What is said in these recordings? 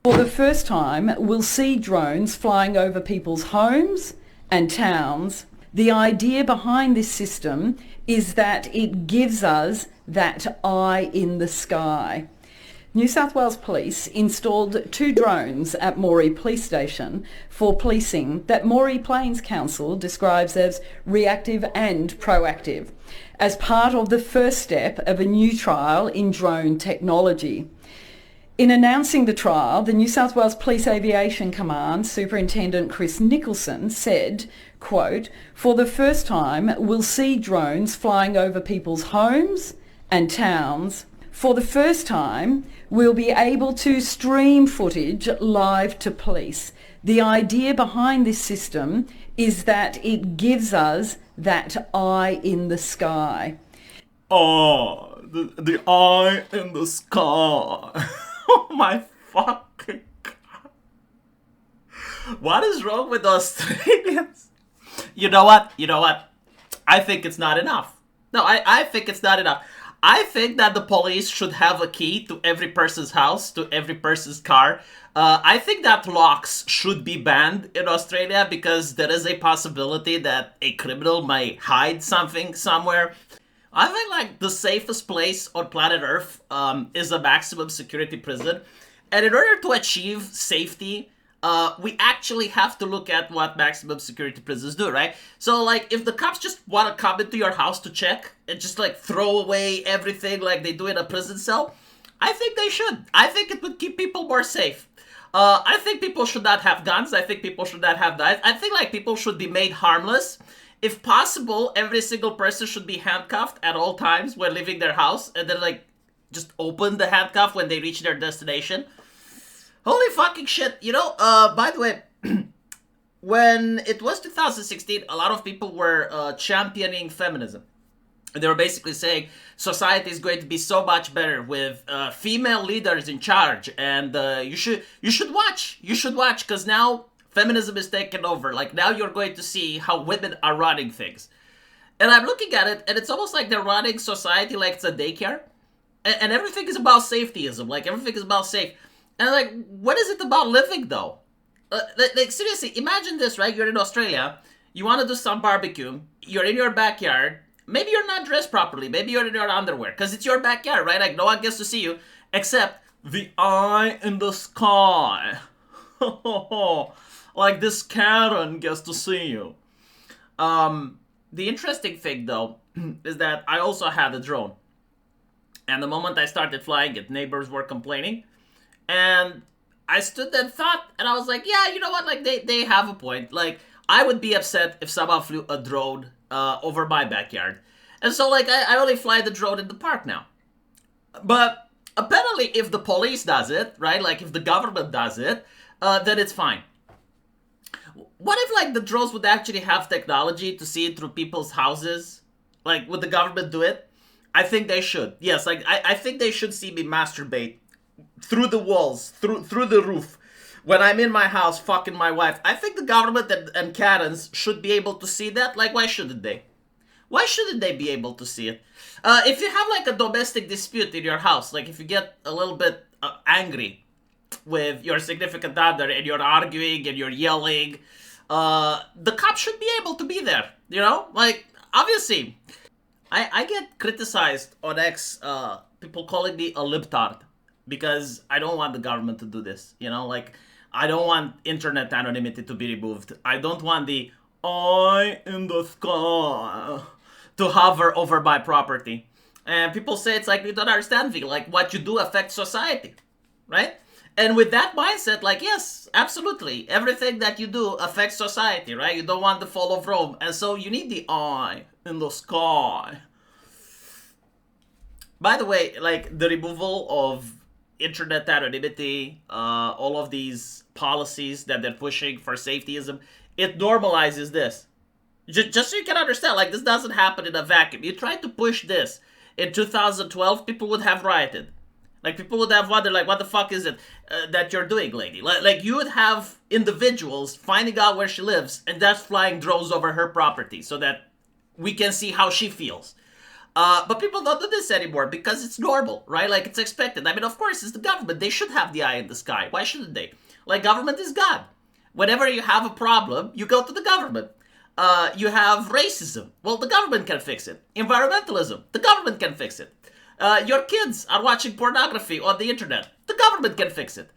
For the first time, we'll see drones flying over people's homes and towns. The idea behind this system is that it gives us that eye in the sky. New South Wales Police installed 2 drones at Moree Police Station for policing that Moree Plains Council describes as reactive and proactive, as part of the first step of a new trial in drone technology. In announcing the trial, the New South Wales Police Aviation Command Superintendent Chris Nicholson said, quote, "For the first time, we'll see drones flying over people's homes and towns. For the first time, we'll be able to stream footage live to police. The idea behind this system is that it gives us that eye in the sky." Oh, the eye in the sky. Oh my fucking God. What is wrong with Australians? You know what? I think it's not enough. No, I think it's not enough. I think that the police should have a key to every person's house, to every person's car. I think that locks should be banned in Australia because there is a possibility that a criminal might hide something somewhere. I think like the safest place on planet Earth is a maximum security prison. And in order to achieve safety, we actually have to look at what maximum security prisons do, right? So like if the cops just want to come into your house to check and just like throw away everything like they do in a prison cell, I think they should. I think it would keep people more safe. I think people should not have guns. I think people should not have knives. I think like people should be made harmless. If possible, every single person should be handcuffed at all times when leaving their house, and then like just open the handcuff when they reach their destination. Holy fucking shit. By the way, when it was 2016, a lot of people were championing feminism. They were basically saying society is going to be so much better with female leaders in charge, and you should watch because now feminism is taking over. Like now you're going to see how women are running things. And I'm looking at it and it's almost like they're running society like it's a daycare. And everything is about safetyism. Like everything is about safe. And like, what is it about living though? Like seriously, imagine this, right? You're in Australia. You want to do some barbecue. You're in your backyard. Maybe you're not dressed properly. Maybe you're in your underwear because it's your backyard, right? Like no one gets to see you except the eye in the sky. Like this Karen gets to see you. The interesting thing though is that I also had a drone. And the moment I started flying it, neighbors were complaining. And I stood there and thought, and I was like, yeah, you know what? Like they have a point. Like I would be upset if someone flew a drone over my backyard. And so like I only fly the drone in the park now. But apparently if the police does it, right? Like if the government does it, then it's fine. What if like the drones would actually have technology to see it through people's houses? Like would the government do it? I think they should. Yes, like I think they should see me masturbate through the walls, through the roof. When I'm in my house fucking my wife. I think the government and Karens should be able to see that. Like why shouldn't they? Why shouldn't they be able to see it? If you have like a domestic dispute in your house, like if you get a little bit angry with your significant other and you're arguing and you're yelling, the cops should be able to be there, you know? Like, obviously, I get criticized on X, people calling me a libtard because I don't want the government to do this, you know? Like, I don't want internet anonymity to be removed. I don't want the eye in the sky to hover over my property. And people say it's like, you don't understand me. Like, what you do affects society, right? And with that mindset, like, yes, absolutely. Everything that you do affects society, right? You don't want the fall of Rome. And so you need the eye in the sky. By the way, like, the removal of internet anonymity, all of these policies that they're pushing for safetyism, it normalizes this. Just so you can understand, like, this doesn't happen in a vacuum. You try to push this in 2012, people would have rioted. Like, people would have wondered, like, what the fuck is it that you're doing, lady? Like, you would have individuals finding out where she lives and that's flying drones over her property so that we can see how she feels. But people don't do this anymore because it's normal, right? Like, it's expected. I mean, of course, it's the government. They should have the eye in the sky. Why shouldn't they? Like, government is God. Whenever you have a problem, you go to the government. You have racism. Well, the government can fix it. Environmentalism. The government can fix it. Your kids are watching pornography on the internet. The government can fix it.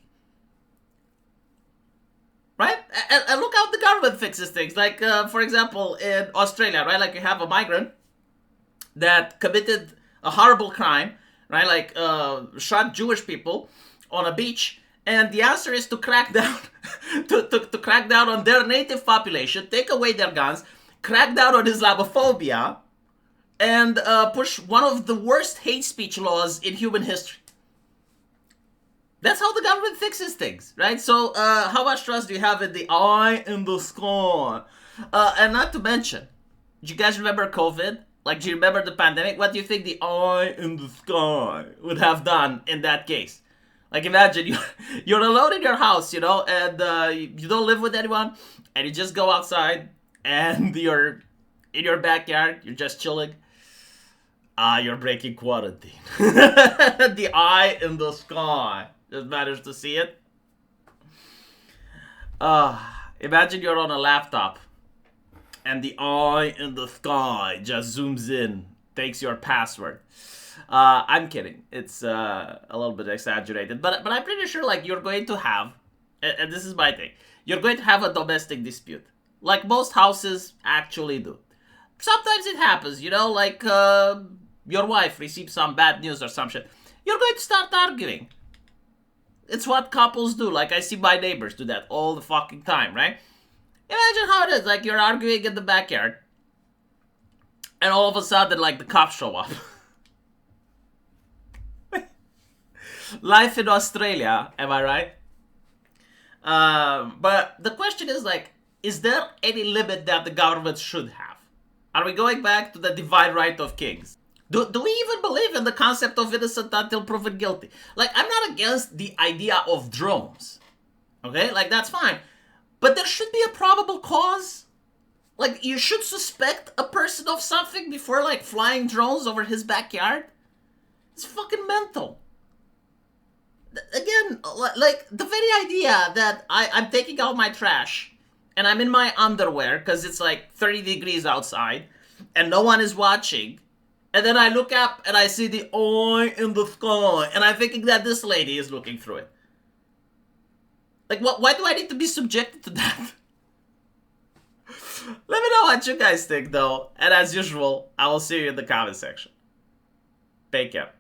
Right? And look how the government fixes things. Like, for example, in Australia, right? Like, you have a migrant that committed a horrible crime, right? Like, shot Jewish people on a beach. And the answer is to crack down, to crack down on their native population, take away their guns, crack down on Islamophobia, and push one of the worst hate speech laws in human history. That's how the government fixes things, right? So, how much trust do you have in the eye in the sky? And not to mention, do you guys remember COVID? Like, do you remember the pandemic? What do you think the eye in the sky would have done in that case? Like, imagine you're alone in your house, you know, and you don't live with anyone, and you just go outside, and you're in your backyard, you're just chilling. You're breaking quarantine. The eye in the sky. Just managed to see it. Imagine you're on a laptop, and the eye in the sky just zooms in, takes your password. I'm kidding. It's a little bit exaggerated, but I'm pretty sure like you're going to have, and this is my thing, you're going to have a domestic dispute, like most houses actually do. Sometimes it happens, you know, like your wife receives some bad news or some shit. You're going to start arguing. It's what couples do. Like I see my neighbors do that all the fucking time, right? Imagine how it is. Like you're arguing in the backyard, and all of a sudden, like the cops show up. Life in Australia, am I right? But the question is like, is there any limit that the government should have? Are we going back to the divine right of kings? Do we even believe in the concept of innocent until proven guilty? Like, I'm not against the idea of drones. Okay? Like, that's fine. But there should be a probable cause. Like, you should suspect a person of something before, like, flying drones over his backyard. It's fucking mental. Again, like, the very idea that I'm taking out my trash and I'm in my underwear because it's like 30 degrees outside and no one is watching, and then I look up and I see the eye in the sky and I'm thinking that this lady is looking through it. Like, why do I need to be subjected to that? Let me know what you guys think, though. And as usual, I will see you in the comment section. Take care.